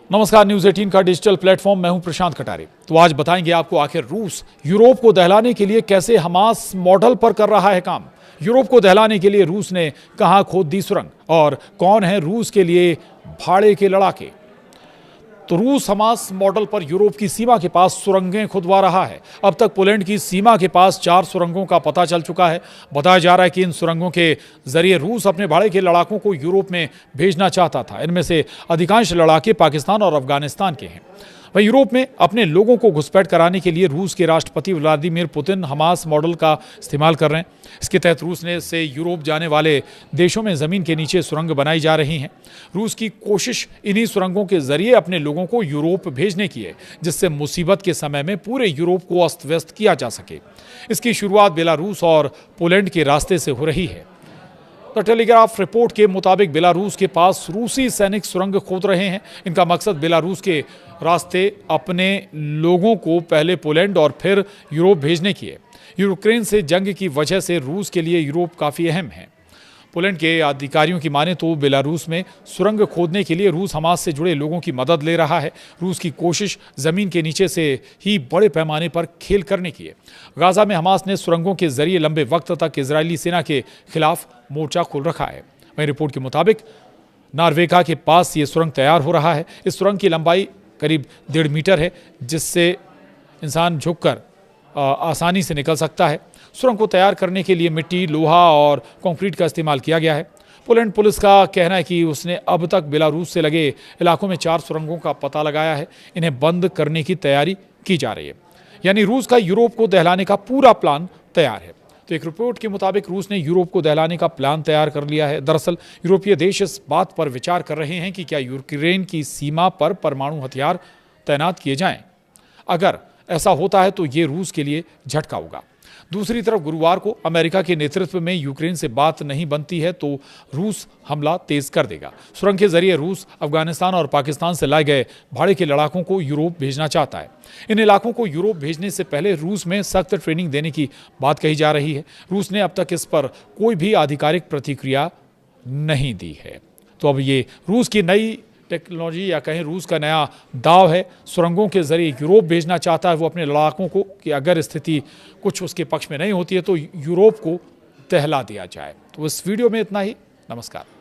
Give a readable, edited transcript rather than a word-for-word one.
नमस्कार, न्यूज 18 का digital platform. मैं हूं प्रशांत कटारे। तो आज बताएंगे आपको आखिर रूस यूरोप को दहलाने के लिए कैसे हमास मॉडल पर कर रहा है काम। यूरोप को दहलाने के लिए रूस ने कहां खोद दी सुरंग और कौन है रूस के लिए भाड़े के लड़ाके। तो रूस हमास मॉडल पर यूरोप की सीमा के पास सुरंगें खुदवा रहा है। अब तक पोलैंड की सीमा के पास 4 सुरंगों का पता चल चुका है। बताया जा रहा है कि इन सुरंगों के जरिए रूस अपने भाड़े के लड़ाकों को यूरोप में भेजना चाहता था। इनमें से अधिकांश लड़ाके पाकिस्तान और अफगानिस्तान के हैं। वहीं यूरोप में अपने लोगों को घुसपैठ कराने के लिए रूस के राष्ट्रपति व्लादिमीर पुतिन हमास मॉडल का इस्तेमाल कर रहे हैं। इसके तहत रूस ने से यूरोप जाने वाले देशों में ज़मीन के नीचे सुरंग बनाई जा रही हैं। रूस की कोशिश इन्हीं सुरंगों के जरिए अपने लोगों को यूरोप भेजने की है, जिससे मुसीबत के समय में पूरे यूरोप को अस्त व्यस्त किया जा सके। इसकी शुरुआत बेलारूस और पोलैंड के रास्ते से हो रही है। द टेलीग्राफ रिपोर्ट के मुताबिक बेलारूस के पास रूसी सैनिक सुरंग खोद रहे हैं। इनका मकसद बेलारूस के रास्ते अपने लोगों को पहले पोलैंड और फिर यूरोप भेजने की है। यूक्रेन से जंग की वजह से रूस के लिए यूरोप काफ़ी अहम है। पोलैंड के अधिकारियों की माने तो बेलारूस में सुरंग खोदने के लिए रूस हमास से जुड़े लोगों की मदद ले रहा है। रूस की कोशिश ज़मीन के नीचे से ही बड़े पैमाने पर खेल करने की है। गाज़ा में हमास ने सुरंगों के जरिए लंबे वक्त तक इजरायली सेना के खिलाफ मोर्चा खोल रखा है। वहीं रिपोर्ट के मुताबिक नॉर्वेगा के पास ये सुरंग तैयार हो रहा है। इस सुरंग की लंबाई करीब 1.5 मीटर है, जिससे इंसान झुककर आसानी से निकल सकता है। सुरंग को तैयार करने के लिए मिट्टी, लोहा और कंक्रीट का इस्तेमाल किया गया है। पोलैंड पुलिस का कहना है कि उसने अब तक बेलारूस से लगे इलाकों में 4 सुरंगों का पता लगाया है। इन्हें बंद करने की तैयारी की जा रही है। यानी रूस का यूरोप को दहलाने का पूरा प्लान तैयार है। तो एक रिपोर्ट के मुताबिक रूस ने यूरोप को दहलाने का प्लान तैयार कर लिया है। दरअसल यूरोपीय देश इस बात पर विचार कर रहे हैं कि क्या यूक्रेन की सीमा पर परमाणु हथियार तैनात किए जाएं। अगर ऐसा होता है तो ये रूस के लिए झटका होगा। दूसरी तरफ गुरुवार को अमेरिका के नेतृत्व में यूक्रेन से बात नहीं बनती है तो रूस हमला तेज कर देगा। सुरंग के जरिए रूस अफगानिस्तान और पाकिस्तान से लाए गए भाड़े के लड़ाकों को यूरोप भेजना चाहता है। इन इलाकों को यूरोप भेजने से पहले रूस में सख्त ट्रेनिंग देने की बात कही जा रही है। रूस ने अब तक इस पर कोई भी आधिकारिक प्रतिक्रिया नहीं दी है। तो अब ये रूस की नई टेक्नोलॉजी या कहें रूस का नया दाव है। सुरंगों के जरिए यूरोप भेजना चाहता है वो अपने लड़ाकों को कि अगर स्थिति कुछ उसके पक्ष में नहीं होती है तो यूरोप को दहला दिया जाए। तो इस वीडियो में इतना ही। नमस्कार।